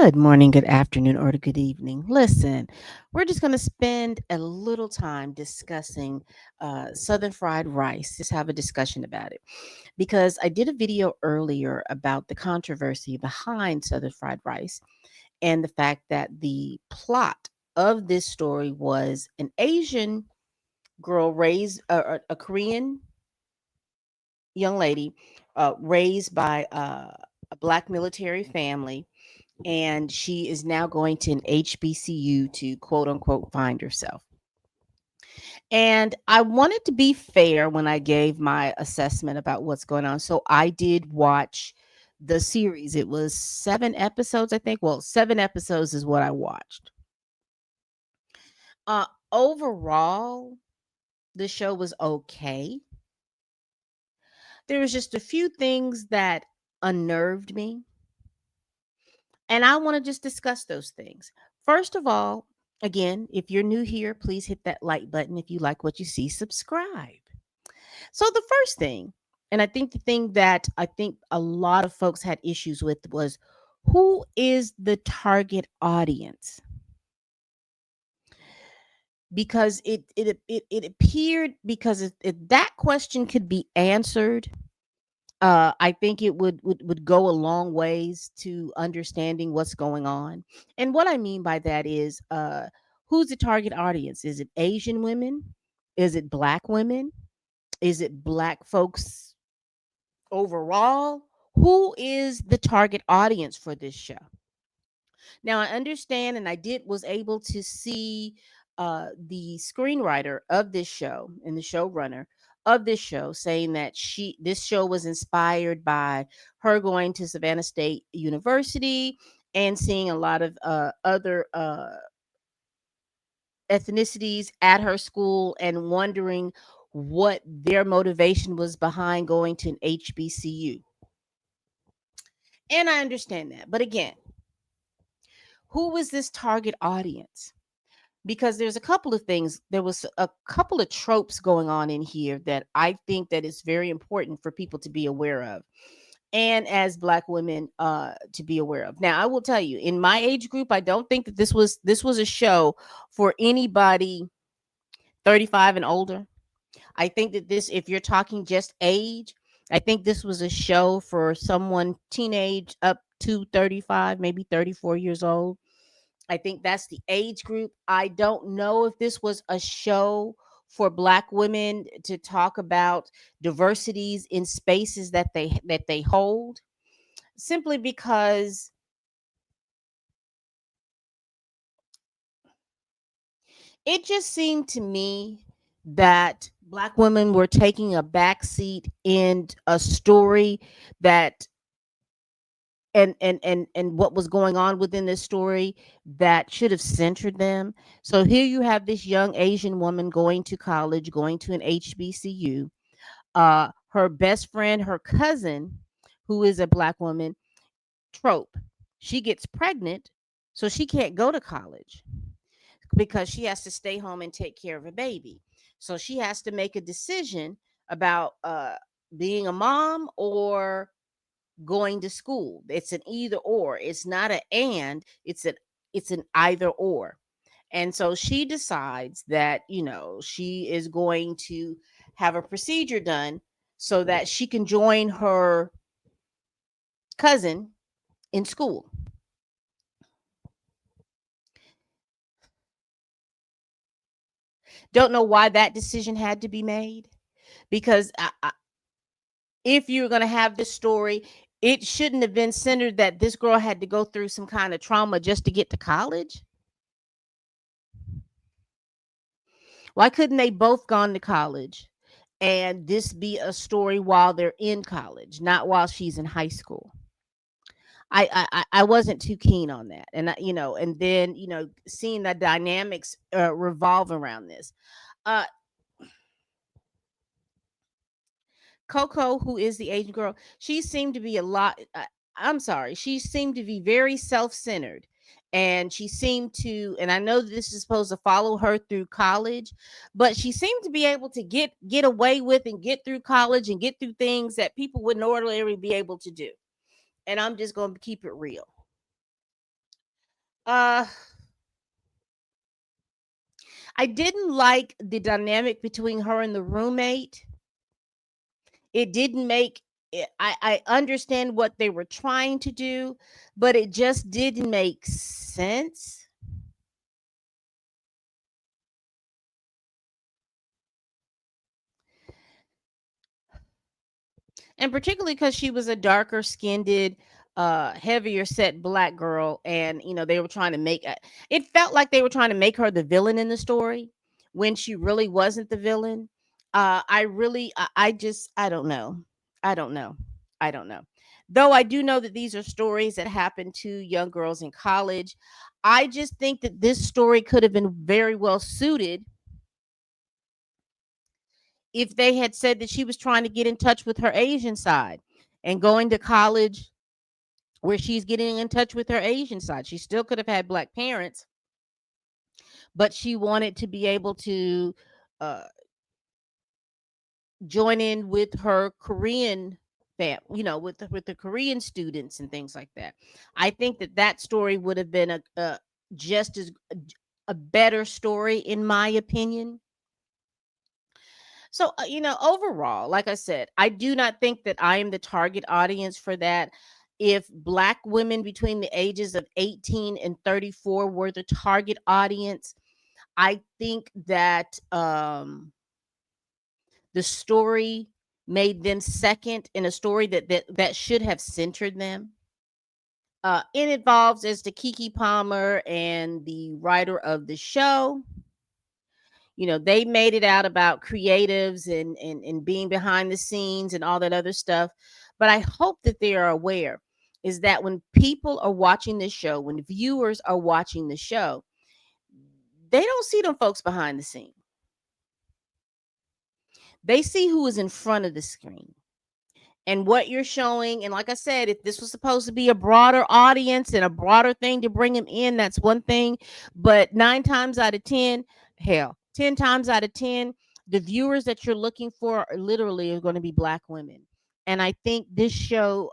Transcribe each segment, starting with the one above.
Good morning, good afternoon, or good evening. Listen, we're just going to spend a little time discussing Southern fried rice, just have a discussion about it. Because I did a video earlier about the controversy behind Southern fried rice and the fact that the plot of this story was an Asian girl raised, a Korean young lady raised by a black military family, and she is now going to an HBCU to quote unquote find herself. And I wanted to be fair when I gave my assessment about what's going on. So I did watch the series. It was 7 episodes, I think. Well, 7 episodes is what I watched. Overall, the show was okay. There was just a few things that unnerved me, and I want to just discuss those things. First of all, again, if you're new here, please hit that like button. If you like what you see, subscribe. So, the first thing, and I think the thing that I think a lot of folks had issues with was who is the target audience? Because it appeared because if that question could be answered, I think it would go a long ways to understanding what's going on. And what I mean by that is, who's the target audience? Is it Asian women? Is it black women? Is it black folks overall? Who is the target audience for this show? Now I understand, and I did was able to see the screenwriter of this show and the showrunner of this show saying that this show was inspired by her going to Savannah State University and seeing a lot of other ethnicities at her school and wondering what their motivation was behind going to an HBCU. And I understand that. But again, who is this target audience? Because there's a couple of things, there was a couple of tropes going on in here that I think that is very important for people to be aware of, and as black women to be aware of. Now I will tell you, in my age group, I don't think that this was a show for anybody 35 and older. I think that this, if you're talking just age, I think this was a show for someone teenage up to 35, maybe 34 years old. I think that's the age group. I don't know if this was a show for black women to talk about diversities in spaces that they hold, simply because it just seemed to me that black women were taking a back seat in a story that and what was going on within this story that should have centered them. So here you have this young Asian woman going to college, going to an HBCU. Her best friend, her cousin, who is a black woman, trope. She gets pregnant, so she can't go to college because she has to stay home and take care of a baby. So she has to make a decision about being a mom or going to school. It's an either or. It's not an and, it's an either or. And so she decides that, she is going to have a procedure done so that she can join her cousin in school. Don't know why that decision had to be made, because if you're going to have this story, it shouldn't have been centered that this girl had to go through some kind of trauma just to get to college. Why couldn't they both gone to college and this be a story while they're in college, not while she's in high school? I wasn't too keen on that, and and then seeing the dynamics revolve around this. Uh, Coco, who is the Asian girl, she seemed to be a lot. I'm sorry, she seemed to be very self-centered, and she seemed to. And I know that this is supposed to follow her through college, but she seemed to be able to get away with and get through college and get through things that people wouldn't ordinarily be able to do. And I'm just going to keep it real. Uh I didn't like the dynamic between her and the roommate. It didn't make I understand what they were trying to do, but it just didn't make sense. And particularly because she was a darker skinned, heavier set black girl, and they were trying to make it felt like they were trying to make her the villain in the story when she really wasn't the villain. I just I don't know. I don't know. I don't know. Though I do know that these are stories that happen to young girls in college. I just think that this story could have been very well suited if they had said that she was trying to get in touch with her Asian side and going to college where she's getting in touch with her Asian side. She still could have had black parents, but she wanted to be able to uh, join in with her Korean with the Korean students and things like that. I think that that story would have been a just as a better story in my opinion. So, overall, like I said, I do not think that I am the target audience for that. If black women between the ages of 18 and 34 were the target audience, I think that the story made them second in a story that should have centered them. It involves as the Kiki Palmer and the writer of the show. They made it out about creatives and being behind the scenes and all that other stuff. But I hope that they are aware is that when people are watching this show, when viewers are watching the show, they don't see them folks behind the scene. They see who is in front of the screen and what you're showing. And like I said, if this was supposed to be a broader audience and a broader thing to bring them in, that's one thing. But 9 times out of 10, hell, 10 times out of 10, the viewers that you're looking for are literally are going to be black women. And I think this show,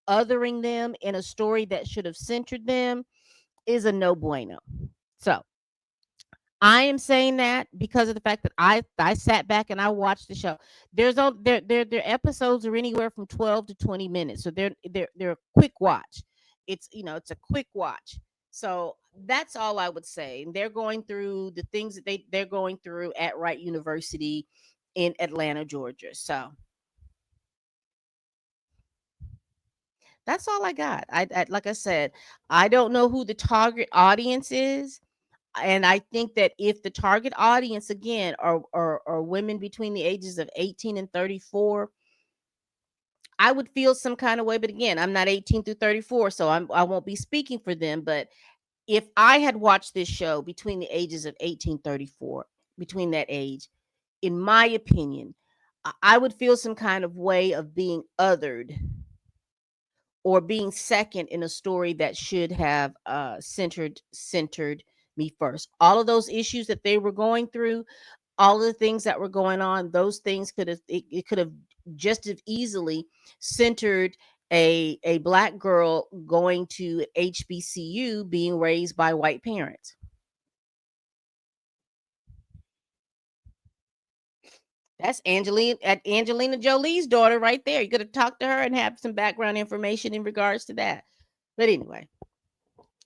othering them in a story that should have centered them, is a no bueno. So I am saying that because of the fact that I sat back and I watched the show. There's all their episodes are anywhere from 12 to 20 minutes. So they're a quick watch. It's a quick watch. So that's all I would say. And they're going through the things that they're going through at Wright University in Atlanta, Georgia. So that's all I got. I like I said, I don't know who the target audience is, and I think that if the target audience again are women between the ages of 18 and 34, I would feel some kind of way. But again, I'm not 18 through 34, so I won't be speaking for them. But if I had watched this show between the ages of 18 34, between that age, in my opinion, I would feel some kind of way of being othered or being second in a story that should have centered me first. All of those issues that they were going through, all of the things that were going on, those things it could have just as easily centered a black girl going to HBCU being raised by white parents. That's Angelina Jolie's daughter right there. You could have talked to her and have some background information in regards to that. But anyway,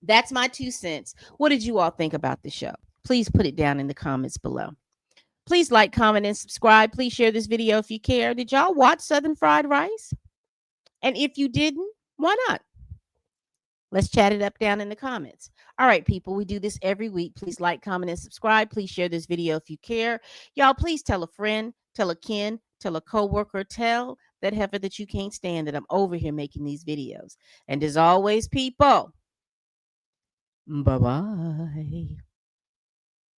that's my 2 cents. What did you all think about the show? Please put it down in the comments below. Please like, comment, and subscribe. Please share this video if you care. Did y'all watch Southern Fried Rice? And if you didn't, why not? Let's chat it up down in the comments. All right, people, we do this every week. Please like, comment, and subscribe. Please share this video if you care. Y'all, please tell a friend, tell a kin, tell a coworker, tell that heifer that you can't stand that I'm over here making these videos. And as always, people, bye bye.